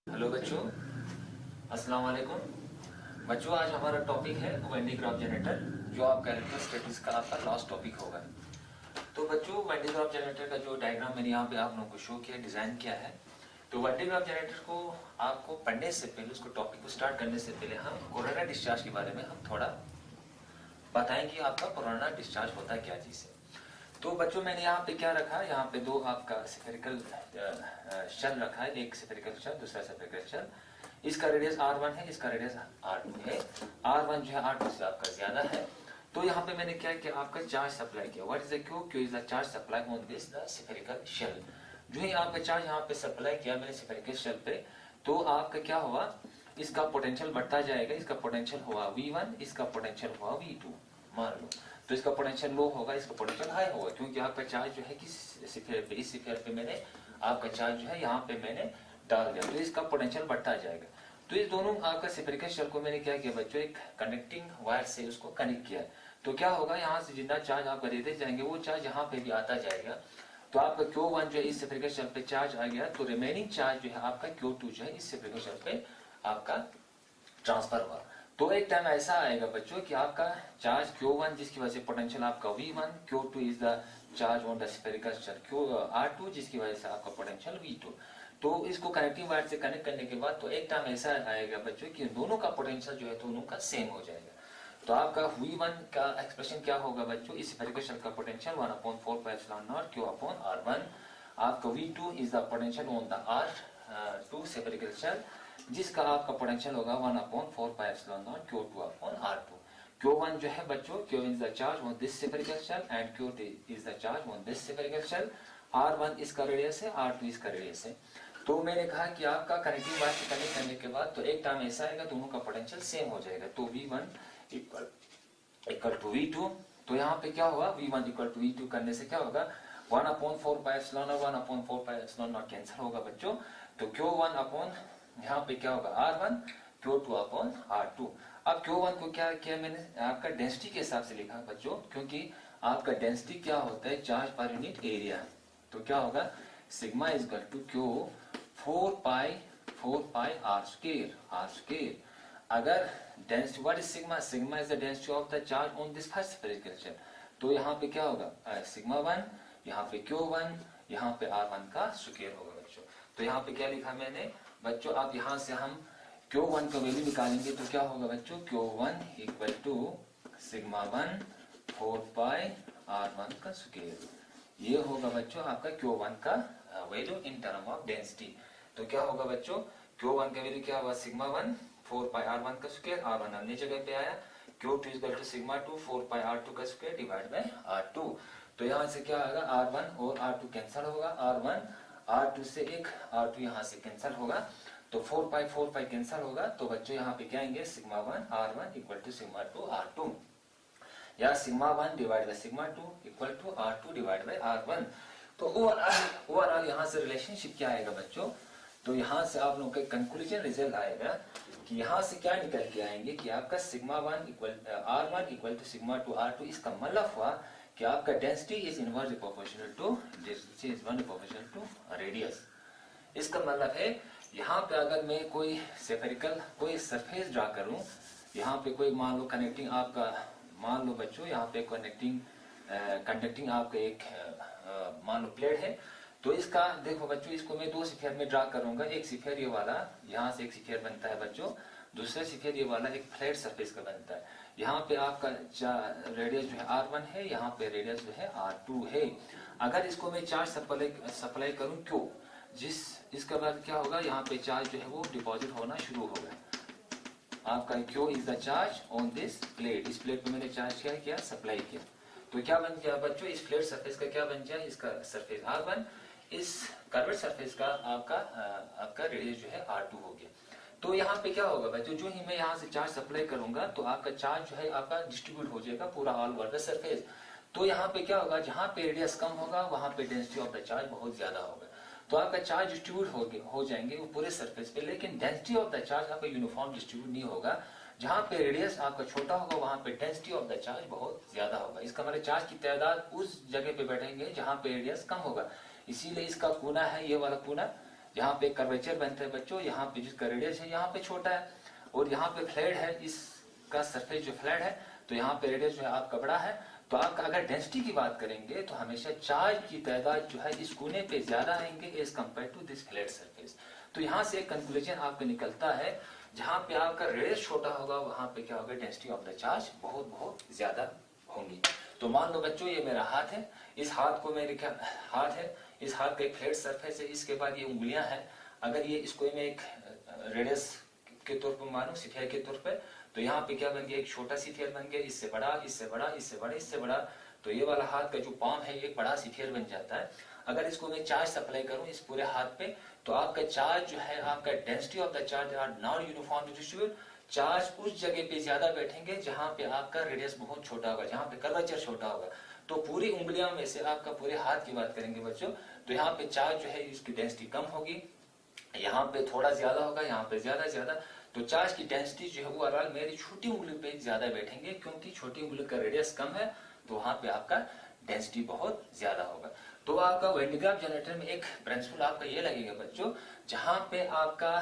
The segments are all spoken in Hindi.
हेलो बच्चों, अस्सलाम वालेकुम। बच्चों, आज हमारा टॉपिक है वेन डी ग्राफ जनरेटर, जो आपका इलेक्ट्रोस्टैटिक्स का आपका लास्ट टॉपिक होगा। तो बच्चों, वेन डी ग्राफ जनरेटर का जो डायग्राम मैंने यहाँ पे आप लोगों को शो किया, डिजाइन किया है। तो वेन डी ग्राफ जनरेटर को आपको पढ़ने से पहले, उसको टॉपिक को स्टार्ट करने से पहले हम कोरोना डिस्चार्ज के बारे में हम थोड़ा बताएं कि आपका कोरोना डिस्चार्ज होता है क्या चीज है। तो बच्चों, मैंने यहाँ पे क्या रखा है, यहाँ पे दो आपका स्फेरिकल शेल रखा है, एक स्फेरिकल शेल, दूसरा स्फेरिकल शेल। इसका रेडियस r1 है, इसका रेडियस r2 है। r1 जो है r2 से आपका ज्यादा है। तो यहाँ पे मैंने क्या किया, आपका चार्ज सप्लाई किया। What is the Q? Q is the charge supply on this the spherical shell. जो ही आपका चार्ज यहाँ पे सप्लाई किया मैंने स्फेरिकल शेल पे, तो आपका क्या हुआ, इसका पोटेंशियल बढ़ता जाएगा। इसका पोटेंशियल हुआ V1, इसका पोटेंशियल हुआ V2 मान लो। तो इसका पोटेंशियल लो होगा, इसका पोटेंशियल हाई होगा, क्योंकि आपका चार्ज जो है किस स्फीयर पे, इस स्फीयर पे मैंने आपका चार्ज जो है यहाँ पे मैंने डाल दिया, तो इसका पोटेंशियल बढ़ता जाएगा। तो इस दोनों आपका स्फेरिकल शेल को मैंने क्या किया बच्चों, एक कनेक्टिंग वायर से उसको कनेक्ट किया। तो क्या होगा, यहाँ से जितना चार्ज आपका देते जाएंगे वो चार्ज यहाँ पे भी आता जाएगा। तो आपका Q1 जो है इस स्फेरिकल शेल पे चार्ज आ गया, तो रिमेनिंग चार्ज जो है आपका Q2 जो है इस स्फेरिकल शेल पे आपका ट्रांसफर हुआ। तो एक टाइम ऐसा आएगा बच्चों कि आपका चार्ज Q1 जिसकी वजह से पोटेंशियल आपका V1, Q2 is the charge on the spherical shell R2 जिसकी वजह से आपका पोटेंशियल V2। तो इसको कनेक्टिंग वायर से कनेक्ट करने के बाद तो एक टाइम ऐसा आएगा बच्चों कि दोनों का पोटेंशियल जो है दोनों का सेम हो जाएगा। तो आपका V1 का एक्सप्रेशन क्या होगा बच्चों, इस स्फेरिकल शेल का पोटेंशियल 1/4πε0 Q/R1। आपका V2 is the potential on the R2 spherical shell, जिसका आपका पोटेंशियल होगा 1/4πε0 Q2/R2। Q1 जो है बच्चों, Q is the charge on this spherical shell and Q2 is the charge on this spherical shell। R1 इसका रेडियस है, R2 इसका रेडियस है। तो मैंने कहा कि आपका कनेक्टिंग वायर से कनेक्ट करने के बाद तो एक टाइम ऐसा आएगा दोनों का पोटेंशियल सेम हो जाएगा। तो V1 इक्वल टू V2। तो यहाँ पे क्या होगा, V1 इक्वल टू V2 करने से क्या होगा, 1/4πε0 1/4πε0 कैंसिल होगा बच्चों। तो Q1 अपॉन यहाँ पे क्या होगा R1, Q2/R2। अब Q1 को क्या किया मैंने, आपका डेंसिटी के हिसाब से लिखा बच्चों, क्योंकि आपका डेंसिटी क्या होता है, चार्ज पर यूनिट एरिया। तो क्या होगा, sigma is equal to Q 4π R²। अगर density, what is sigma, sigma is the density of the charge on this first spherical shell. तो यहाँ पे क्या होगा, सिग्मा 1, यहाँ पे Q1, यहाँ पे R1 का स्क्वायर होगा बच्चों। तो यहाँ पे क्या लिखा मैंने बच्चों, अब यहाँ से हम Q1 का वैल्यू निकालेंगे तो क्या होगा बच्चों, Q1 equal to sigma 1 4π R1 का स्क्वायर। ये होगा बच्चों आपका Q1 का value in term of density. तो क्या होगा बच्चों, Q1 का वैल्यू क्या होगा, सिग्मा 1 4π R1 का स्क्वायर, R1 अन्य जगह पे आया। Q2 equal to sigma 2 4π R2 का स्क्वायर डिवाइड बाय R2। तो यहाँ से क्या आएगा, R1 और R2 कैंसिल होगा, R1 R2 से एक R2 यहाँ से कैंसिल होगा, तो 4π कैंसिल होगा। तो बच्चों यहाँ पे क्या आएंगे, sigma 1 R1 equal to sigma 2 R2, या sigma 1 divide by sigma 2 equal to R2 divide by R1। तो ओवरऑल यहाँ से रिलेशनशिप क्या आएगा बच्चों, तो यहाँ से आप लोगों का कंक्लूजन रिजल्ट आएगा कि यहाँ से क्या निकल के आएंगे कि आपका sigma 1 equal R1 equal to sigma 2 R2। इसका मतलब हुआ कि आपका density is inversely proportional to radius. इसका मतलब है यहाँ पे अगर मैं कोई स्फेरिकल कोई सरफेस ड्रा करूं, यहाँ पे कोई मान लो कनेक्टिंग आपका, मान लो बच्चों यहाँ पे कनेक्टिंग कंडक्टिंग आपका एक मान लो प्लेट है। तो इसका देखो बच्चों, इसको मैं दो स्फीयर में ड्रा करूंगा। एक स्फीयर ये वाला, यहाँ से एक स्फीयर बनता है बच्चों, दूसरा स्फीयर ये वाला एक फ्लैट सरफेस का बनता है। यहाँ पे आपका रेडियस जो है R1 है, यहाँ पे रेडियस जो है R2 है। अगर इसको मैं चार्ज सप्लाई करूं Q, इसके बाद क्या होगा, यहाँ पे चार्ज जो है वो डिपॉजिट होना शुरू होगा। आपका Q is the charge on this plate. इस प्लेट पे मैंने चार्ज क्या किया, सप्लाई किया। तो क्या बन गया बच्चों, इस फ्लैट सरफेस का क्या बन गया, इसका सरफेस R1, इस कर्वेड सरफेस का आपका रेडियस जो है R2 हो गया। तो यहाँ पे क्या होगा बच्चों, जो ही मैं यहाँ से चार्ज सप्लाई करूंगा तो आपका चार्ज जो है आपका डिस्ट्रीब्यूट हो जाएगा पूरा ऑल ओवर द सरफेस। तो यहाँ पे क्या होगा, जहाँ पे रेडियस कम होगा वहां पे डेंसिटी ऑफ द चार्ज बहुत ज्यादा होगा। तो आपका चार्ज डिस्ट्रीब्यूट हो जाएंगे वो पूरे सरफेस पे, लेकिन डेंसिटी ऑफ द चार्ज आपका यूनिफॉर्म डिस्ट्रीब्यूट नहीं होगा। जहां पे रेडियस आपका छोटा होगा वहां पे डेंसिटी ऑफ द चार्ज बहुत ज्यादा होगा। इसका मतलब चार्ज की तादाद उस जगह पे बैठेंगे जहां पे रेडियस कम होगा। इसीलिए इसका कोना है ये वाला कोना, यहाँ पे कर्वेचर बनता है बच्चों, यहाँ पे जिसका रेडियस है यहाँ पे छोटा है, और यहाँ पे फ्लैट है, इसका सरफेस जो फ्लैट है, तो यहाँ पे रेडियस जो है आपका बड़ा है। तो आपका अगर डेंसिटी की बात करेंगे तो हमेशा चार्ज की तादाद जो है इस कोने पे ज्यादा आएंगे as compare to this flat surface. तो यहाँ से एक कंक्लूजन आपका निकलता है, जहाँ पे आपका रेडियस छोटा होगा वहां पे क्या होगा, डेंसिटी ऑफ द चार्ज बहुत बहुत ज्यादा होंगी। तो मान लो बच्चों ये मेरा हाथ है, इस हाथ को मेरे क्या हाथ है, इस हाथ का एक फ्लैट सरफेस है, इसके बाद ये उंगलियां हैं। अगर ये इसको मैं एक रेडियस के तौर पर मानूं, सिफियर के तौर पर, तो यहाँ पे क्या बन गया, एक छोटा सिफियर बन गया, इससे बड़ा, इससे बड़ा, इससे बड़ा, इससे बड़ा। तो ये वाला हाथ का जो पाम है एक बड़ा सिफियर बन जाता है। अगर इसको मैं चार्ज सप्लाई करूं इस पूरे हाथ पे, तो आपका चार्ज जो है, आपका density of the charge are non uniform distribute. Charge उस जगह पे ज्यादा बैठेंगे जहां पे आपका रेडियस बहुत छोटा होगा, जहां पे कर्वेचर छोटा होगा। तो पूरी उंगलियों में से आपका पूरे हाथ की बात करेंगे बच्चों, तो यहाँ पे चार्ज जो है इसकी डेंसिटी कम होगी, यहाँ पे थोड़ा ज्यादा होगा, यहाँ पे ज्यादा। तो चार्ज की डेंसिटी जो है वो ओवरऑल मेरी छोटी उंगली पे ज्यादा बैठेंगे, क्योंकि छोटी उंगली का रेडियस कम है, तो वहां पे आपका डेंसिटी बहुत ज्यादा होगा। तो आपका वेन डी ग्राफ जनरेटर में एक प्रिंसिपल आपका ये लगेगा बच्चों, जहां पे आपका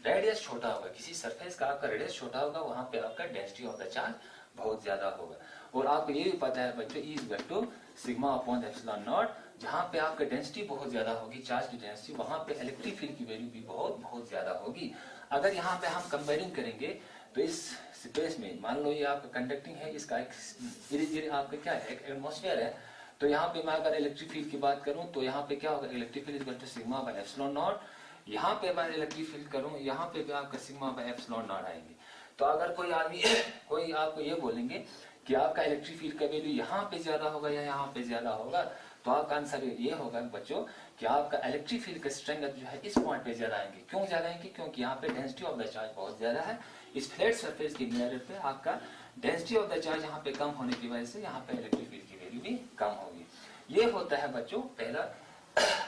रेडियस छोटा होगा, किसी सरफेस का आपका रेडियस छोटा होगा, वहां पे आपका डेंसिटी ऑफ द चार्ज बहुत ज्यादा होगा। और आपको ये भी पता है बच्चों, E equal to sigma upon epsilon not, जहां पे आपका डेंसिटी बहुत ज्यादा होगी, चार्ज की डेंसिटी, वहां पे इलेक्ट्रिक फील्ड की वैल्यू भी बहुत बहुत ज्यादा होगी। अगर यहाँ पे हम कंपेयरिंग करेंगे तो इस स्पेस में मान लो ये आपका कंडक्टिंग है, इसका एक आपका क्या है, एक एटमॉस्फेयर है। तो यहाँ पे मैं अगर इलेक्ट्रिक फील्ड की बात करूं तो यहाँ पे क्या होगा, electric field equal to sigma by epsilon not. यहाँ पे मैं इलेक्ट्रिक फील्ड करूं, यहाँ पे भी आपका सिग्मा बाय एप्सिलॉन नॉट आएंगे। तो अगर कोई आदमी कोई आपको ये बोलेंगे कि आपका इलेक्ट्रिक फील्ड का वैल्यू यहाँ पे ज्यादा होगा या यहाँ पे ज्यादा होगा, तो आपका आंसर ये होगा बच्चों कि आपका इलेक्ट्रिक फील्ड का स्ट्रेंथ जो है इस पॉइंट पे ज्यादा आएंगे। क्यों ज्यादा आएंगे, क्योंकि यहाँ पे डेंसिटी ऑफ द चार्ज बहुत ज्यादा है। इस फ्लैट सरफेस के मिरर पे आपका डेंसिटी ऑफ द चार्ज यहाँ पे कम होने की वजह से यहाँ पे इलेक्ट्रिक फील्ड की वैल्यू भी कम होगी। ये होता है बच्चों पहला,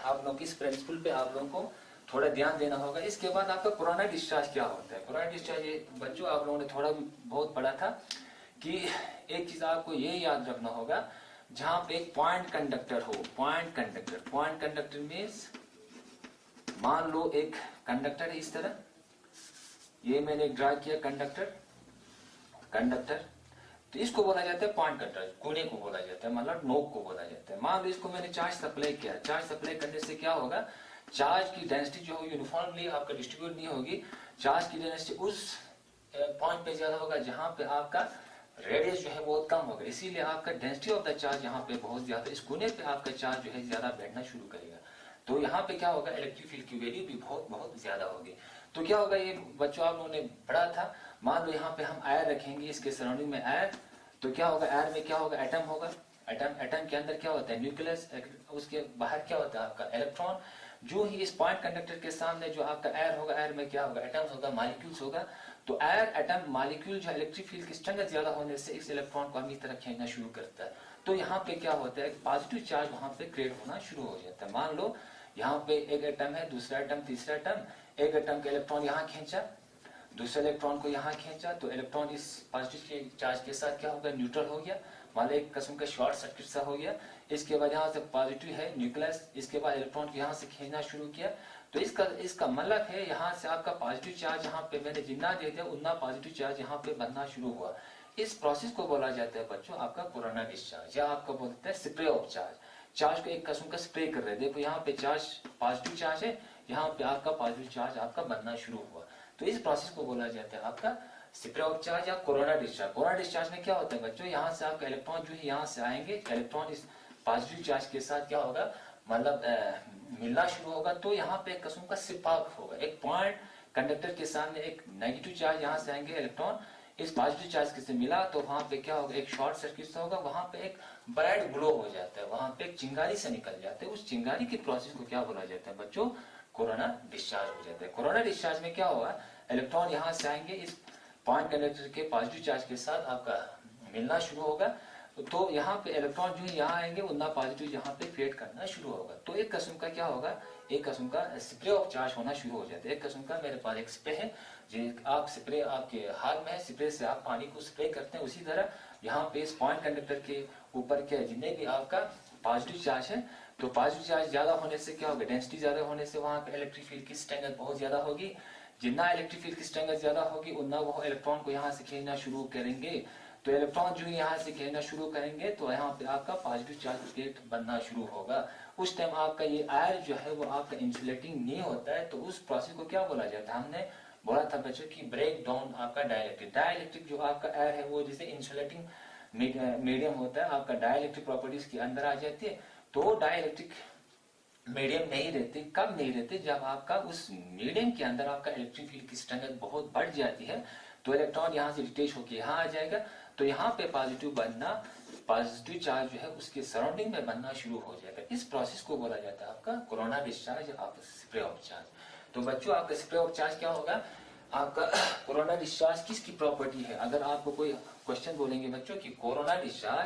आप लोग इस प्रिंसिपल पे आप लोगों को थोड़ा ध्यान देना होगा। इसके बाद आपका कोरोना डिस्चार्ज क्या होता है। कोरोना डिस्चार्ज ये बच्चों आप लोगों ने थोड़ा बहुत पढ़ा था कि एक चीज आपको ये याद रखना होगा, जहां पे एक पॉइंट कंडक्टर हो, पॉइंट कंडक्टर मीन्स मान लो एक कंडक्टर है इस तरह, ये मैंने एक ड्रा किया कंडक्टर, तो इसको बोला जाता है पॉइंट कंडक्टर, कोने को बोला जाता है, मतलब नोक को बोला जाता है। मान लो इसको मैंने चार्ज सप्लाई किया, चार्ज सप्लाई करने से क्या होगा, चार्ज की डेंसिटी जो है यूनिफॉर्मली आपका डिस्ट्रीब्यूट नहीं होगी, चार्ज की डेंसिटी उस पॉइंट पे ज्यादा होगा जहां पे आपका रेडियस जो है बहुत कम होगा, इसीलिए आपका डेंसिटी ऑफ द चार्ज यहाँ पे बहुत ज्यादा, इस कोने पे आपका चार्ज जो है ज्यादा बैठना शुरू करेगा। तो यहाँ पे क्या होगा, इलेक्ट्रिक फील्ड की वैल्यू भी बहुत बहुत ज्यादा होगी। तो क्या होगा, ये बच्चों आप लोगों ने पढ़ा था, मान लो यहाँ पे हम एयर रखेंगे, इसके सराउंडिंग में एयर, तो क्या होगा, एयर में क्या होगा, एटम होगा, एटम के अंदर क्या होता है, न्यूक्लियस, उसके बाहर क्या होता है आपका इलेक्ट्रॉन। जो ही इस पॉइंट कंडक्टर के सामने जो आपका एयर होगा, एयर में क्या होगा, एटम्स होगा, मॉलिक्यूल्स होगा। तो एयर एटम मॉलिक्यूल जो इलेक्ट्रिक फील्ड की स्ट्रेंथ ज्यादा होने से इस इलेक्ट्रॉन को अपनी तरफ खींचना शुरू करता है। तो यहाँ पे क्या होता है, पॉजिटिव चार्ज वहां पे क्रिएट होना शुरू हो जाता है। मान लो यहाँ पे एक एटम है, दूसरा एटम, तीसरा एटम, एक एटम का इलेक्ट्रॉन यहाँ खींचा, दूसरे इलेक्ट्रॉन को यहाँ खींचा, तो इलेक्ट्रॉन इस पॉजिटिव चार्ज के साथ क्या होगा, न्यूट्रल हो गया, मान लो एक किस्म का शॉर्ट सर्किट सा हो गया। इसके बाद यहाँ से पॉजिटिव है न्यूक्लियस, इसके बाद इलेक्ट्रॉन को यहाँ से खींचना शुरू किया। तो इसका मतलब है यहाँ से आपका पॉजिटिव चार्ज यहाँ पे मैंने जितना दे दिया उतना पॉजिटिव चार्ज यहाँ पे बनना शुरू हुआ। इस प्रोसेस को बोला जाता है बच्चों आपका कोरोना डिस्चार्ज, या आपका बोलते हैं स्प्रे ऑफ चार्ज। चार्ज को एक किस्म का स्प्रे कर रहे हैं, देखो यहाँ पे चार्ज पॉजिटिव चार्ज है, यहाँ पे आपका पॉजिटिव चार्ज आपका बनना शुरू हुआ। तो इस प्रोसेस को बोला जाता है आपका स्प्रे ऑफ चार्ज या कोरोना डिस्चार्ज। कोरोना डिस्चार्ज में क्या होता है बच्चों, यहाँ से आपका इलेक्ट्रॉन जो है यहाँ से आएंगे, इलेक्ट्रॉन इस पॉजिटिव चार्ज के साथ क्या होगा, मतलब मिलना शुरू होगा। तो यहाँ पे एक किस्म का सिपाक होगा, एक पॉइंट कंडक्टर के सामने एक नेगेटिव चार्ज यहाँ से आएंगे, इलेक्ट्रॉन इस पॉजिटिव चार्ज के से मिला, तो वहां पे क्या होगा, एक शॉर्ट सर्किट सा होगा, वहां पे एक ब्राइट ग्लो हो जाता है, वहां पे एक चिंगारी से निकल जाता है। उस चिंगारी के प्रोसेस को क्या बोला जाता है बच्चों, कोरोना डिस्चार्ज हो जाता है। कोरोना डिस्चार्ज में क्या होगा, इलेक्ट्रॉन यहाँ से आएंगे, इस पॉइंट कंडक्टर के पॉजिटिव चार्ज के साथ आपका मिलना शुरू होगा। तो यहाँ पे इलेक्ट्रॉन जो है यहाँ आएंगे, उतना पॉजिटिव यहाँ पे फेड करना शुरू होगा। तो एक किस्म का क्या होगा, एक किस्म का स्प्रे ऑफ चार्ज होना शुरू हो जाता है। एक किस्म का मेरे पास एक स्प्रे है, आप स्प्रे आपके हाथ में है, स्प्रे से आप पानी को स्प्रे करते हैं, उसी तरह यहाँ पे इस पॉइंट कंडक्टर के ऊपर के जितने भी आपका पॉजिटिव चार्ज है, तो पॉजिटिव चार्ज ज्यादा होने से क्या होगा, डेंसिटी ज्यादा होने से वहां पे इलेक्ट्रिक फील्ड की स्ट्रेंथ बहुत ज्यादा होगी। जितना इलेक्ट्रिक फील्ड की स्ट्रेंथ ज्यादा होगी उतना वो इलेक्ट्रॉन को यहाँ से खींचना शुरू करेंगे। तो इलेक्ट्रॉन जो यहाँ से खींचना शुरू करेंगे तो यहाँ पे आपका पॉजिटिव चार्ज स्टेट बनना शुरू होगा। उस टाइम आपका ये एयर जो है वो आपका इंसुलेटिंग नहीं होता है, तो उस प्रोसेस को क्या बोला जाता है, हमने बोला था बच्चों की ब्रेक डाउन आपका डाइलेक्ट्रिक। डाइलेक्ट्रिक जो आपका एयर है वो जैसे इंसुलेटिंग मीडियम होता है, आपका डाइलेक्ट्रिक प्रॉपर्टीज के अंदर आ जाती है। तो डाइलेक्ट्रिक मीडियम नहीं रहते, कब नहीं रहते, जब आपका उस मीडियम के अंदर आपका इलेक्ट्रिक फील्ड की स्ट्रेंथ बहुत बढ़ जाती है, तो इलेक्ट्रॉन यहाँ से डिटेच होकर यहाँ आ जाएगा, तो यहाँ पे पॉजिटिव बनना, पॉजिटिव चार्ज जो है उसके सराउंडिंग में बनना शुरू हो जाएगा। इस प्रोसेस को बोला जाता है आपका कोरोना डिस्चार्ज, आपका स्प्रे ऑफ चार्ज। तो बच्चों आपका स्प्रे ऑफ चार्ज क्या होगा, आपका कोरोना डिस्चार्ज किसकी प्रॉपर्टी है। अगर आपको कोई क्वेश्चन बोलेंगे बच्चों कि कोरोना डिस्चार्ज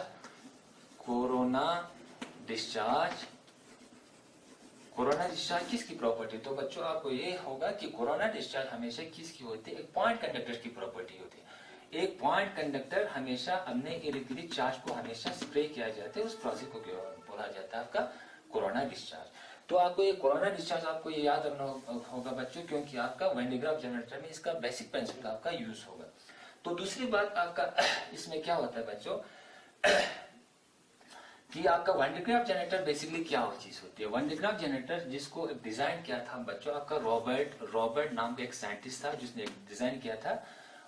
किसकी प्रॉपर्टी, तो बच्चों आपको ये होगा कि कोरोना डिस्चार्ज हमेशा किसकी होती है, एक पॉइंट कंडक्टर की प्रॉपर्टी होती है। एक पॉइंट कंडक्टर हमेशा अपने इर्द गिर्द चार्ज को हमेशा स्प्रे किया जाता है, उस प्रोसेस को बोला जाता है आपका कोरोना डिस्चार्ज। तो आपको ये कोरोना डिस्चार्ज आपको ये याद रखना होगा बच्चों, क्योंकि आपका वैन डे ग्राफ जनरेटर में इसका बेसिक प्रिंसिपल आपका यूज होगा। तो दूसरी बात आपका इसमें क्या होता है बच्चों कि आपका Van de Graaff generator basically क्या चीज होती है। वैन डे ग्राफ जनरेटर जिसको डिजाइन किया था बच्चों आपका रॉबर्ट नाम का एक साइंटिस्ट था जिसने डिजाइन किया था,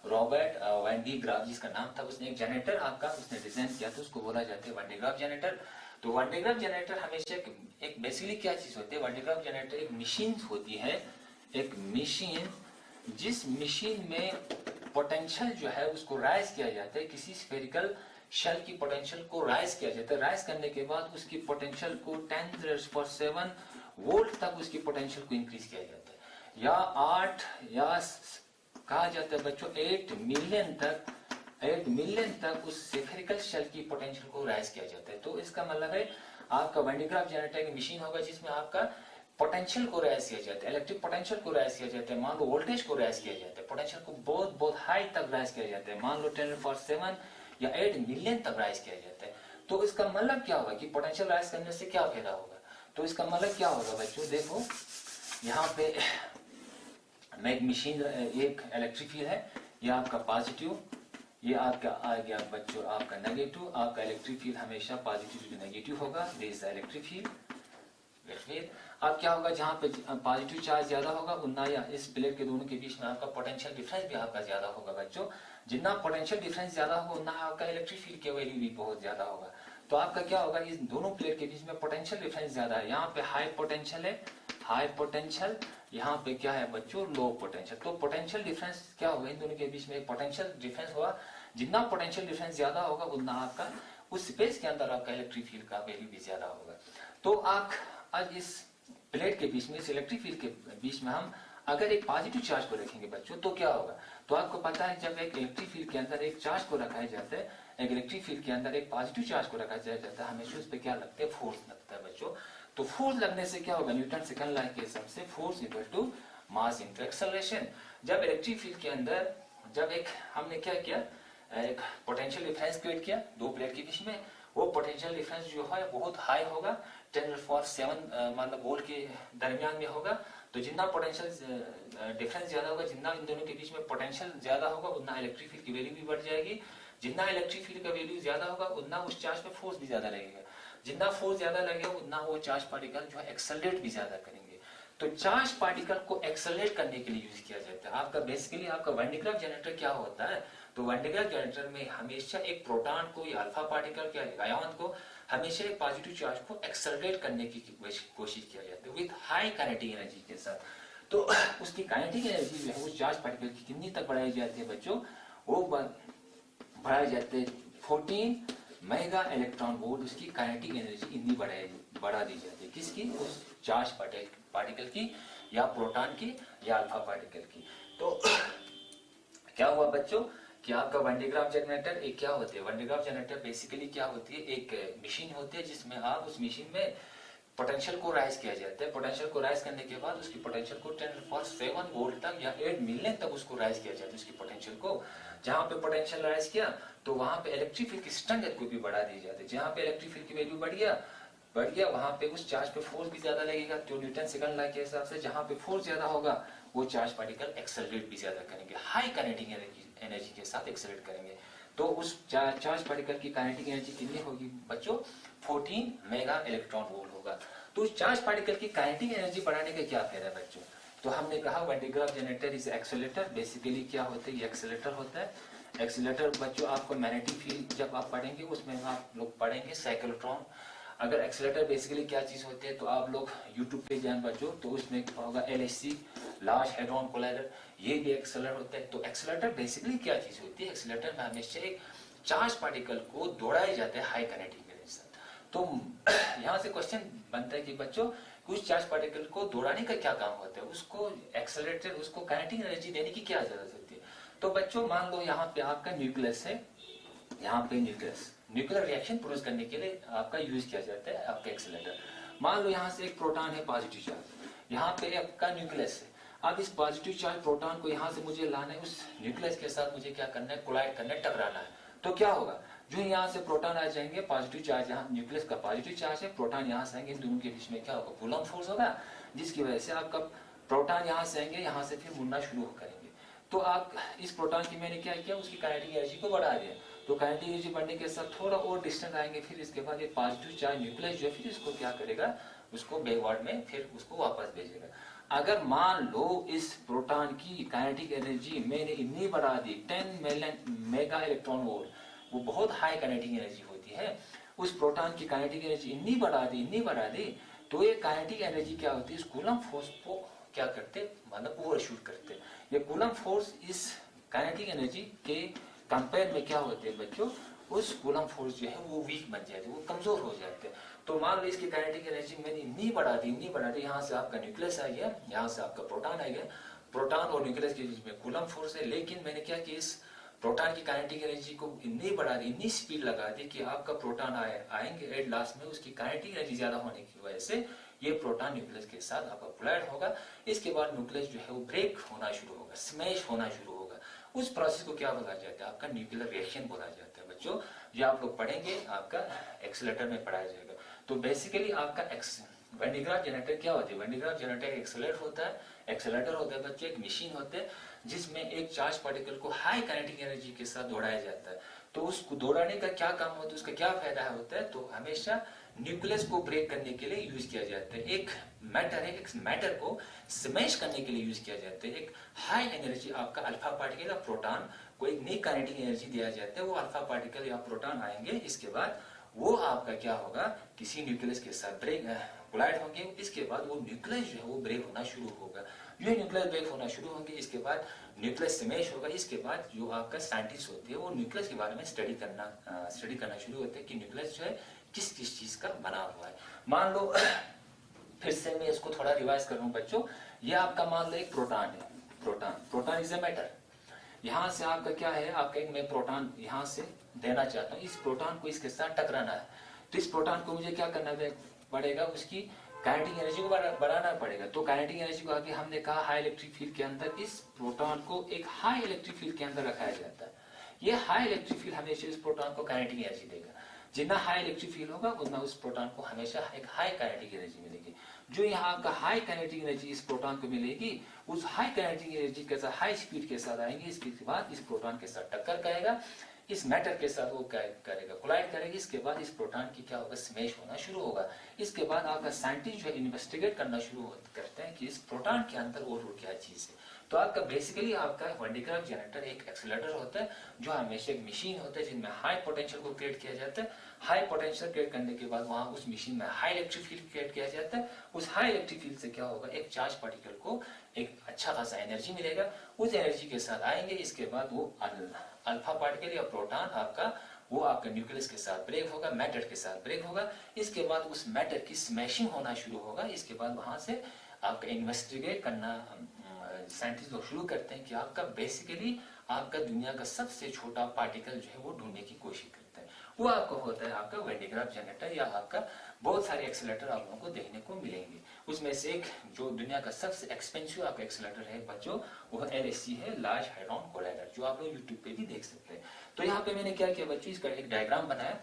रॉबर्ट वैन डी ग्राफ जिसका नाम था, उसने एक जनरेटर आपका उसने डिजाइन किया था, उसको बोला जाता है वैन डे ग्राफ जनरेटर। तो वैन डे ग्राफ जनरेटर हमेशा एक बेसिकली क्या चीज होती है, वैन डे ग्राफ जनरेटर एक मशीन होती है, एक मशीन जिस मशीन में पोटेंशियल जो है उसको राइज किया जाता है, किसी स्फेरिकल शेल की पोटेंशियल को राइज किया जाता है। राइज करने के बाद उसकी पोटेंशियल को 10⁻⁷ वोल्ट तक उसकी पोटेंशियल को इंक्रीज किया जाता है, या 8 या कहा जाता है बच्चों 8 मिलियन तक उस स्फेरिकल शेल की पोटेंशियल को राइज किया जाता है। तो इसका मतलब है आपका वैन डे ग्राफ जनरेटर एक मशीन होगा जिसमें आपका पोटेंशियल को राइज किया जाता है, इलेक्ट्रिक पोटेंशियल को राइज किया जाता है, मान लो वोल्टेज को राइज किया जाता है, पोटेंशियल को बहुत बहुत हाई तक राइज किया जाता है, मान लो 10⁻⁷ या 8 मिलियन तक राइज किया जाता है। तो इसका मतलब क्या होगा कि पोटेंशियल राइज करने से क्या फायदा होगा, तो इसका मतलब क्या होगा बच्चों, देखो यहाँ पे मैं एक मशीन, एक इलेक्ट्रिक फील्ड है, ये आपका पॉजिटिव, ये आपका आ गया बच्चों आपका नेगेटिव। आपका इलेक्ट्रिक फील्ड हमेशा पॉजिटिव टू नेगेटिव होगा, दिस इज इलेक्ट्रिक फील्ड। फिर अब क्या होगा, जहाँ पे पॉजिटिव चार्ज ज्यादा होगा उतना या इस प्लेट के दोनों के बीच में आपका पोटेंशियल डिफरेंस भी आपका ज्यादा होगा बच्चों। जितना पोटेंशियल डिफरेंस ज्यादा होगा उतना आपका इलेक्ट्रिक फील्ड की वैल्यू भी बहुत ज्यादा होगा। तो आपका क्या होगा, इस दोनों प्लेट के बीच में पोटेंशियल डिफरेंस ज्यादा है, यहाँ पे हाई पोटेंशियल है, हाई पोटेंशियल, यहाँ पे क्या है बच्चों लो पोटेंशियल। तो पोटेंशियल डिफरेंस क्या होगा, इन दोनों के बीच में पोटेंशियल डिफरेंस होगा, जितना पोटेंशियल डिफरेंस ज्यादा होगा उतना आपका उस स्पेस के अंदर आपका इलेक्ट्रिक फील्ड का वैल्यू भी ज्यादा होगा। तो आप आज इस प्लेट के बीच में, इस इलेक्ट्रिक फील्ड के बीच में हम अगर एक पॉजिटिव चार्ज को रखेंगे बच्चों तो क्या होगा, तो आपको पता है जब एक इलेक्ट्रिक फील्ड के अंदर एक चार्ज को रखा जाता है, एक इलेक्ट्रिक फील्ड के अंदर एक पॉजिटिव चार्ज को रखा जाता है, हमेशा उस पर क्या लगता है, फोर्स लगता है बच्चों। तो फोर्स लगने से क्या होगा, न्यूटन सेकंड लॉ के हिसाब से force equal to mass into acceleration. जब इलेक्ट्रिक फील्ड के अंदर जब एक हमने क्या किया, एक पोटेंशियल डिफरेंस क्रिएट किया दो प्लेट के बीच में, वो पोटेंशियल डिफरेंस जो है बहुत हाई होगा, 10⁻⁷ मतलब वोल्ट के दरमियान में होगा। तो जितना पोटेंशियल डिफरेंस ज्यादा होगा, जितना इन दोनों के बीच में पोटेंशियल ज्यादा होगा उतना इलेक्ट्रिक फील्ड की वैल्यू भी बढ़ जाएगी। जितना इलेक्ट्रिक फील्ड का वैल्यू ज्यादा होगा उतना उस चार्ज पे फोर्स भी ज्यादा लगेगा, जितना फोर्स ज्यादा लगेगा उतना वो चार्ज पार्टिकल जो है एक्सेलरेट भी ज्यादा करेंगे। तो चार्ज पार्टिकल को एक्सेलरेट करने के लिए यूज किया जाता है। आपका बेसिकली आपका वैन डे ग्राफ जनरेटर क्या होता है, तो वैन डे ग्राफ जनरेटर में हमेशा एक प्रोटॉन को या अल्फा पार्टिकल या आयन को हमेशा एक पॉजिटिव चार्ज को एक्सेलरेट करने की कोशिश किया जाता है विद हाई काइनेटिक एनर्जी के साथ। तो उसकी काइनेटिक एनर्जी जो है उस चार्ज पार्टिकल की कितनी तक बढ़ाई जाती है बच्चों, वो बढ़ाई जाती है 14 मेगा इलेक्ट्रॉन वोल्ट, उसकी काइनेटिक एनर्जी इतनी बढ़ा दी जाती है, किसकी, उस चार्ज पार्टिकल की या प्रोटॉन की या अल्फा पार्टिकल की। तो क्या हुआ बच्चों कि आपका वैन डे ग्राफ जनरेटर एक क्या होती है, Van de Graaff generator basically क्या होती है, एक मशीन होती है जिसमें आप उस मशीन में पोटेंशियल को राइज किया जाता है। पोटेंशियल को राइज करने के बाद उसकी पोटेंशियल को 10⁻⁷ वोल्ट तक या 8 मिलियन तक उसको राइज किया जाता है उसकी पोटेंशियल को। जहां पे पोटेंशियल राइज किया तो वहां पे इलेक्ट्रिक फील्ड की स्ट्रेंथ को भी बढ़ा दी जाती है। जहां पे इलेक्ट्रिक फील्ड की वैल्यू बढ़ गया बढ़ गया, वहां पे उस चार्ज पे फोर्स भी ज्यादा लगेगा, तो न्यूटन सेकंड लॉ के हिसाब से जहां पे फोर्स ज्यादा होगा वो चार्ज पार्टिकल एक्सेलरेट भी ज्यादा करेंगे, हाई काइनेटिक एनर्जी के साथ एक्सेलरेट करेंगे। तो उस चार्ज पार्टिकल की काइनेटिक एनर्जी कितनी होगी बच्चों? 14 मेगा इलेक्ट्रॉन वोल्ट होगा। तो उस चार्ज पार्टिकल की काइनेटिक एनर्जी बढ़ाने का क्या फायदा है बच्चों? तो हमने कहा Van de Graaff generator is accelerator. Basically क्या होता है? ये एक्सेलेरेटर होता है। एक्सेलेरेटर बच्चों आपको मैग्नेटिक फील्ड जब आप पढ़ेंगे उसमें आप लोग पढ़ेंगे साइक्लोट्रॉन। अगर एक्सेलेरेटर बेसिकली क्या चीज होती है तो आप लोग यूट्यूब पे जाएं बच्चों, तो उसमें होगा LHC, लार्ज हेड्रॉन कोलाइडर, ये भी एक्सेलरेटर होता है। तो एक्सेलेरेटर बेसिकली क्या चीज होती है? एक्सेलेरेटर में हमेशा एक चार्ज पार्टिकल को दौड़ाया जाता है हाई काइनेटिक एनर्जी से। तो यहाँ से क्वेश्चन बनता है कि बच्चों कुछ चार्ज पार्टिकल को दौड़ाने का क्या काम होता है? उसको एक्सेलरेटर, उसको काइनेटिक एनर्जी देने की क्या जरूरत होती है? तो बच्चों मान लो यहाँ पे आपका न्यूक्लियस है, यहाँ पे न्यूक्लियस, न्यूक्लियर रिएक्शन प्रोड्यूस करने के लिए आपका यूज किया जाता है आपका एक्सेलरेटर। मान लो यहाँ से एक प्रोटॉन है पॉजिटिव चार्ज, यहाँ पे आपका न्यूक्लियस है। अब इस पॉजिटिव चार्ज प्रोटॉन को यहाँ से मुझे लाना है, उस न्यूक्लियस के साथ मुझे क्या करना है? कोलाइड करना है, टकराना है। तो क्या होगा? जो यहाँ से प्रोटॉन आ जाएंगे, पॉजिटिव चार्ज यहाँ न्यूक्लियस का पॉजिटिव चार्ज है, प्रोटॉन यहाँ से आएंगे, इन दोनों के बीच में क्या होगा? कूलम्ब फोर्स होगा, जिसकी वजह से आपका प्रोटॉन यहाँ से आएंगे, यहाँ से फिर मुड़ना शुरू करेंगे। तो आप इस प्रोटॉन की मैंने क्या किया? उसकी काइनेटिक एनर्जी को बढ़ा दिया। तो काइनेटिक एनर्जी बढ़ने के साथ थोड़ा और डिस्टेंस आएंगे, फिर इसके बाद ये पॉजिटिव चार्ज न्यूक्लियस जो है फिर इसको क्या करेगा? उसको बैकवर्ड में फिर उसको वापस भेजेगा। अगर मान लो इस प्रोटॉन की काइनेटिक एनर्जी मैंने इतनी बढ़ा दी 10 मेगा इलेक्ट्रॉन वोल्ट, वो बहुत हाई काइनेटिक एनर्जी होती है, उस प्रोटॉन की काइनेटिक एनर्जी इतनी बढ़ा दी, तो ये काइनेटिक एनर्जी क्या होती है? इस कूलम्ब फोर्स को क्या करते? मतलब ओवरशूट करते। ये कूलम्ब फोर्स इस काइनेटिक एनर्जी के कंपेयर में क्या होते हैं बच्चों? उस कूलम्ब फोर्स जो है वो वीक बन जाते हैं, वो कमजोर हो जाते हैं। तो मान लो इसकी काइनेटिक एनर्जी मैंने इतनी बढ़ा दी, यहाँ से आपका न्यूक्लियस आ गया, यहाँ से आपका प्रोटॉन आ गया, प्रोटॉन और न्यूक्लियस के बीच में कूलम्ब फोर्स है, लेकिन मैंने क्या किया? इस प्रोटॉन की काइनेटिक एनर्जी को इतनी बढ़ा दी, इतनी स्पीड लगा दी कि आपका प्रोटॉन आएंगे एट लास्ट में, उसकी काइनेटिक एनर्जी ज्यादा होने की वजह से ये प्रोटॉन न्यूक्लियस के साथ आपका कोलाइड होगा। इसके बाद न्यूक्लियस जो है वो ब्रेक होना शुरू होगा, स्मैश होना शुरू होगा। उस प्रोसेस को क्या बोला जाता है? आपका न्यूक्लियर रिएक्शन बोला जाता है बच्चों, जो आप लोग पढ़ेंगे आपका एक्सेलेरेटर में पढ़ाया जाएगा। तो बेसिकली आपका वैन डी ग्राफ जनरेटर क्या होती है? Van de Graaff generator accelerator होता है, एक्सेलरेटर होता है बच्चे, एक मशीन होते हैं जिसमें एक चार्ज पार्टिकल को हाई काइनेटिक एनर्जी के साथ दौड़ाया जाता है। तो उसको दौड़ाने का क्या काम होता है? उसका क्या फायदा होता है? तो हमेशा न्यूक्लियस को ब्रेक करने के लिए यूज किया जाता है। एक मैटर है, एक मैटर को स्मैश करने के लिए यूज किया जाता है। एक हाई एनर्जी आपका अल्फा पार्टिकल या प्रोटॉन को एक नई काइनेटिक एनर्जी दिया जाता है। वो अल्फा पार्टिकल या प्रोटॉन आएंगे, इसके बाद वो आपका क्या होगा? किसी न्यूक्लियस के साथ ब्रेक कोलाइड होंगे। इसके बाद वो न्यूक्लियस जो है वो ब्रेक होना शुरू होगा। ये न्यूक्लियस ब्रेक होना शुरू होंगे, इसके बाद न्यूक्लियस स्मैश होगा। इसके बाद जो आपका साइंटिस्ट होते हैं वो न्यूक्लियस के बारे में स्टडी करना शुरू होते हैं कि न्यूक्लियस जो है किस किस चीज का बना हुआ है। मान लो फिर से मैं इसको थोड़ा रिवाइज कर रहा हूँ बच्चों। ये आपका मान लो एक प्रोटॉन है, प्रोटॉन इज ए मैटर। यहाँ से आपका क्या है? आपका एक मैं प्रोटॉन यहाँ से देना चाहता हूँ, इस प्रोटॉन को इसके साथ टकराना है। तो इस प्रोटॉन को मुझे क्या करना पड़ेगा? उसकी काइनेटिक एनर्जी को बढ़ाना पड़ेगा। तो काइनेटिक एनर्जी को आगे हमने कहा हाई इलेक्ट्रिक फील्ड के अंदर इस प्रोटॉन को एक हाई इलेक्ट्रिक फील्ड के अंदर रखाया जाता है। ये हाई इलेक्ट्रिक फील्ड हमेशा इस प्रोटॉन को काइनेटिक एनर्जी देगा। जितना हाई इलेक्ट्रिक फील्ड होगा उतना उस प्रोटॉन को हमेशा एक हाई काइनेटिक एनर्जी मिलेगी। जो यहाँ आपका हाई काइनेटिक एनर्जी इस प्रोटॉन को मिलेगी, उस हाई काइनेटिक एनर्जी के साथ हाई स्पीड के साथ आएंगे। स्पीड के बाद इस प्रोटॉन के साथ टक्कर करेगा, इस मैटर के साथ वो करेगा, कोलाइड करेगी। इसके बाद इस प्रोटॉन की क्या होगा? स्मैश होना शुरू होगा। इसके बाद आपका साइंटिस्ट जो है इन्वेस्टिगेट करना शुरू करते हैं कि इस प्रोटॉन के अंदर और क्या चीज है। तो आपका बेसिकली आपका वैन डी ग्राफ जनरेटर एक एक्सेलरेटर होता है, जो हमेशा एक मशीन होता है जिनमें हाई पोटेंशियल को क्रिएट किया जाता है। हाई पोटेंशियल क्रिएट करने के बाद वहां उस मशीन में हाई इलेक्ट्रिक फील्ड क्रिएट किया जाता है। उस हाई इलेक्ट्रिक फील्ड से क्या होगा? एक चार्ज पार्टिकल को एक अच्छा खासा एनर्जी मिलेगा, उस एनर्जी के साथ आएंगे। इसके बाद वो अल्फा पार्टिकल या प्रोटॉन आपका वो आपका न्यूक्लियस के साथ ब्रेक होगा, मैटर के साथ ब्रेक होगा। इसके बाद उस मैटर की स्मैशिंग होना शुरू होगा। इसके बाद वहां से आपका इन्वेस्टिगेट करना साइंटिस्ट लोग शुरू करते हैं कि आपका बेसिकली आपका दुनिया का सबसे छोटा पार्टिकल जो है वो ढूंढने की कोशिश करते हैं। वो आपका होता है आपका वैन डी ग्राफ जनरेटर, या आपका बहुत सारे एक्सेलरेटर आप लोगों को देखने को मिलेंगे। उसमें से एक जो दुनिया का सबसे एक्सपेंसिव आपका एक्सेलरेटर है बच्चों, वो LHC है, लार्ज हेड्रॉन कोलाइडर, जो आप लोग यूट्यूब पे भी देख सकते हैं। तो यहाँ पे मैंने क्या किया बच्चों? इसका एक डायग्राम बनाया।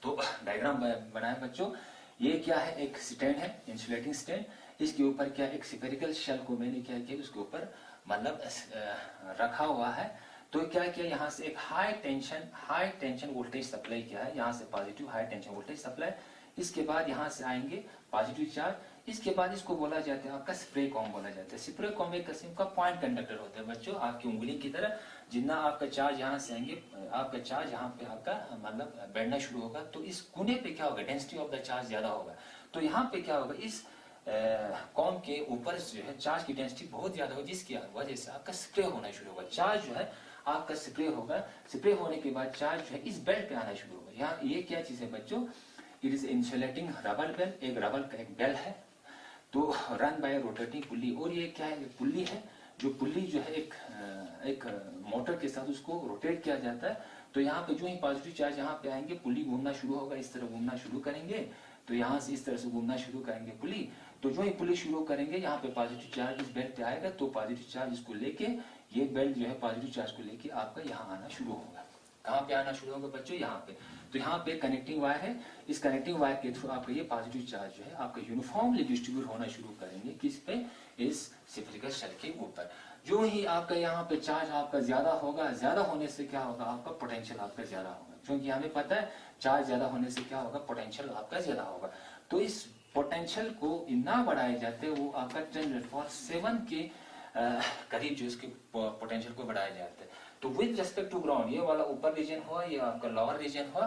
तो डायग्राम बनाया बच्चों, ये क्या है, एक स्टैंड है, इंसुलेटिंग स्टैंड। इसके ऊपर क्या एक स्फेरिकल शेल को मैंने क्या किया, उसके ऊपर मतलब रखा हुआ है। तो क्या किया, यहाँ से एक हाई टेंशन वोल्टेज सप्लाई किया है, यहाँ से positive high tension voltage supply. इसके बाद यहाँ से आएंगे पॉजिटिव चार्ज। इसके बाद इसको बोला जाता है आपका स्प्रे कॉम बोला जाता है। स्प्रे कॉम एक किस्म का पॉइंट कंडक्टर होता है बच्चों, आपकी उंगली की तरह। जितना आपका चार्ज यहाँ से आएंगे, आपका चार्ज यहाँ पे आपका मतलब बढ़ना शुरू होगा, तो इस गुने पे क्या होगा, डेंसिटी ऑफ द चार्ज ज्यादा होगा। तो यहाँ पे क्या होगा, इस कॉम के ऊपर जो है चार्ज की डेंसिटी बहुत ज्यादा होगी, जिसकी वजह से आपका स्प्रे होना शुरू होगा। चार्ज जो है आपका स्प्रे होगा। स्प्रे होने के बाद चार्ज जो है इस बेल्ट पे आना शुरू होगा। यहाँ ये क्या चीज है बच्चों, it is insulating rubber belt, एक रबर का एक बेल है, तो रन बाय रोटेटिंग पुल्ली। और ये क्या है, पुल्ली है, जो पुल्ली जो है एक मोटर के साथ उसको रोटेट किया जाता है। तो यहाँ पे जो ही पॉजिटिव चार्ज यहाँ पे आएंगे, पुल्ली घूमना शुरू होगा, इस तरह घूमना शुरू करेंगे। तो यहाँ से इस तरह से घूमना शुरू करेंगे पुल्ली। तो जो ही पुल्ली शुरू करेंगे, यहाँ पे पॉजिटिव चार्ज इस बेल्ट पे आएगा, तो पॉजिटिव चार्ज इसको लेके, ये बेल्ट जो है पॉजिटिव चार्ज को लेके आपका यहाँ आना शुरू होगा। कहाँ पे आना शुरू होगा बच्चों, यहाँ पे। तो यहाँ पे कनेक्टिंग वायर है, इस कनेक्टिंग वायर के थ्रू आपका ये पॉजिटिव चार्ज जो है आपका यूनिफॉर्मली डिस्ट्रीब्यूट होना शुरू करेंगे, किस पे, इस स्फेरिकल शेल के ऊपर। जो ही आपका यहाँ पे चार्ज आपका ज्यादा होगा, ज्यादा होने से क्या होगा, आपका पोटेंशियल आपका ज्यादा होगा, क्योंकि हमें पता है चार्ज ज्यादा होने से क्या होगा, पोटेंशियल आपका ज्यादा होगा। तो इस पोटेंशियल को इतना बढ़ाए जाते हैं, वो आपका 10⁻⁷ के करीब जो इसके पोटेंशियल को बढ़ाया जाता है। तो विद रेस्पेक्ट टू ग्राउंड, ये वाला ऊपर रीजन हुआ, ये आपका लोअर रीजन हुआ,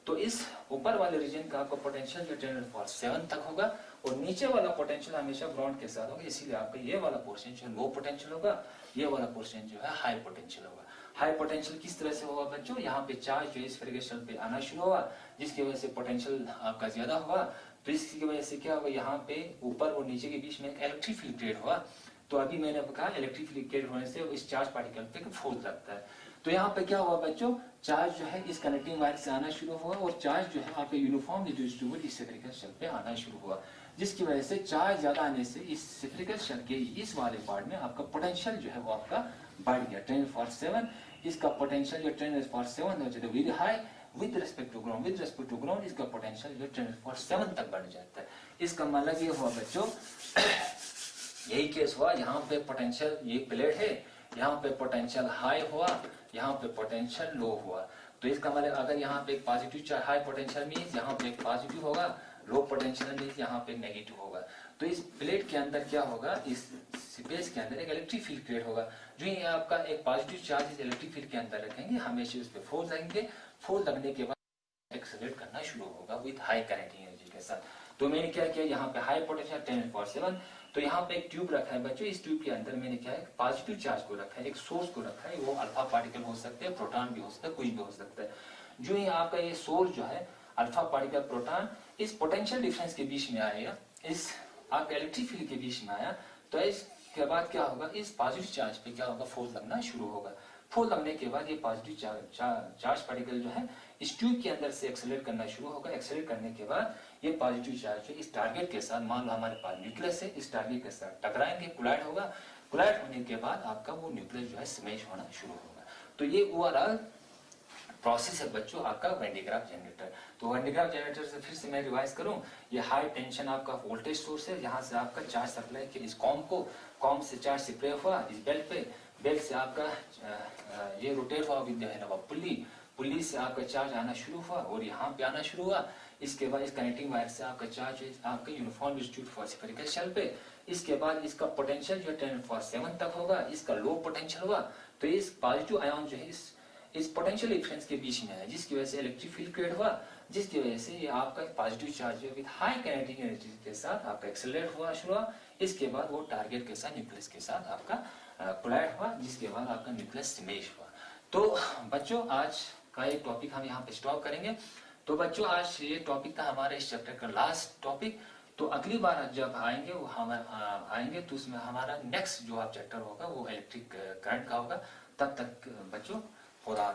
तो इस ऊपर वाले रीजन का आपका पोटेंशियल जो 10⁻⁷ तक होगा, और नीचे वाला पोटेंशियल हमेशा ग्राउंड के साथ होगा। इसीलिए आपका ये वाला पोर्शन जो लो पोटेंशियल होगा, ये वाला पोर्शन जो है हाई पोटेंशियल होगा। हाई पोटेंशियल किस तरह से होगा बच्चों, यहाँ पे चार्ज जो है स्फेरिकल शेल पे आना शुरू होगा, जिसकी वजह से पोटेंशियल आपका ज्यादा होगा। तो इसकी वजह से क्या होगा, यहाँ पे ऊपर और नीचे के बीच में एक इलेक्ट्रिक फील्ड क्रिएट हुआ। तो अभी मैंने कहा इलेक्ट्रिक फील्ड क्रिएट होने से इस चार्ज पार्टिकल पे फोर्स लगता है। तो यहाँ पे क्या हुआ बच्चों, चार्ज जो है इस कनेक्टिंग वायर से आना शुरू हुआ, और चार्ज जो है आपके यूनिफॉर्मली डिस्ट्रीब्यूट इस स्फेरिकल शेल पे आना शुरू हुआ, जिसकी वजह से चार्ज ज्यादा आने से इस स्फेरिकल शेल के इस वाले पार्ट में आपका पोटेंशियल जो है वो आपका बढ़ गया 10⁻⁷। इसका पोटेंशियल जो 10⁻⁷ हो जाता है very high with respect to ground. With respect to ground इसका पोटेंशियल जो 10⁻⁷ तक बढ़ जाता है। इसका मतलब ये हुआ बच्चों, यही केस हुआ, यहाँ पे पोटेंशियल, ये प्लेट है, यहाँ पे पोटेंशियल हाई हुआ, यहाँ पे पोटेंशियल लो हुआ। तो इसका मतलब अगर यहाँ पे एक positive charge, high potential means यहाँ पे एक पॉजिटिव होगा, लो पोटेंशियल मीन्स यहाँ पे नेगेटिव होगा। तो इस प्लेट के अंदर क्या होगा, इस स्पेस के अंदर एक इलेक्ट्रिक फील्ड क्रिएट होगा। जो ही आपका एक पॉजिटिव चार्ज इस इलेक्ट्रिक फील्ड के अंदर रखेंगे, हमेशा उस पर फोर्स लगेंगे। फोर्स लगने के बाद एक्सेलरेट करना शुरू होगा विद हाई कनेक्टिंग एनर्जी के साथ। तो मैंने क्या किया, यहाँ पे हाई पोटेंशियल 10⁻⁷। तो यहाँ पे एक ट्यूब रखा है बच्चों, इस ट्यूब के अंदर मैंने क्या है, पॉजिटिव चार्ज को रखा है, एक सोर्स को रखा है। वो अल्फा पार्टिकल हो सकते हैं, प्रोटॉन भी हो सकता है, कोई भी हो सकता है। जो ही आपका ये सोर्स जो है अल्फा पार्टिकल प्रोटॉन इस पोटेंशियल डिफरेंस के बीच में आएगा, इस आपका इलेक्ट्रिक फील्ड के बीच में आया, तो इसके बाद क्या होगा, इस पॉजिटिव चार्ज पे क्या होगा, फोर्स लगना शुरू होगा। फोर्स लगने के बाद ये पॉजिटिव चार्ज पार्टिकल जो है इस ट्यूब के अंदर से एक्सेलरेट करना शुरू होगा। एक्सेलरेट करने के बाद ये पॉजिटिव चार्ज इस टारगेट के साथ, मान लो हमारे पास न्यूक्लियस है, इस टारगेट के साथ टकराएंगे, कोलाइड होगा। कोलाइड होने के बाद आपका वो न्यूक्लियस जो है स्मैश होना शुरू होगा। तो ये ओवरऑल प्रोसेस है बच्चों आपका वैन डे ग्राफ जनरेटर। तो वैन डे ग्राफ जनरेटर से फिर से मैं रिवाइज करूं, ये हाई टेंशन आपका वोल्टेज सोर्स है, यहाँ से आपका चार्ज सप्लाई के इस कॉम से चार्ज स्प्रे हुआ इस बेल्ट पे, बेल्ट से आपका ये रोटेट हुआ विद पुल्ली से आपका चार्ज आना शुरू हुआ और यहाँ पे आना शुरू हुआ। इसके बाद इस कनेक्टिंग वायर से आपका चार्ज आपका यूनिफॉर्म डिस्ट्रीब्यूट हुआ स्फेरिकल शेल पे। इसके बाद इसका पोटेंशियल जो है 10⁻⁷ तक होगा, इसका लो पोटेंशियल हुआ। तो इस पॉजिटिव आयन जो है इस पोटेंशियल डिफरेंस के बीच में है, जिसकी वजह से इलेक्ट्रिक फील्ड क्रिएट हुआ, जिसकी वजह से ये आपका पॉजिटिव चार्ज जो विद हाई काइनेटिक एनर्जी के साथ आपका एक्सेलरेट हुआ शुरू हुआ। इसके बाद वो टारगेट के साथ न्यूक्लियस के साथ आपका कोलाइड हुआ, जिसके बाद आपका न्यूक्लियस स्मैश हुआ। तो बच्चों आज का एक टॉपिक हम यहाँ पे स्टॉप करेंगे। तो बच्चों आज ये टॉपिक था हमारे इस चैप्टर का लास्ट टॉपिक। तो अगली बार जब आएंगे वो हम आएंगे तो उसमें हमारा नेक्स्ट जो आप चैप्टर होगा वो इलेक्ट्रिक करंट का होगा। तब तक बच्चों खुदा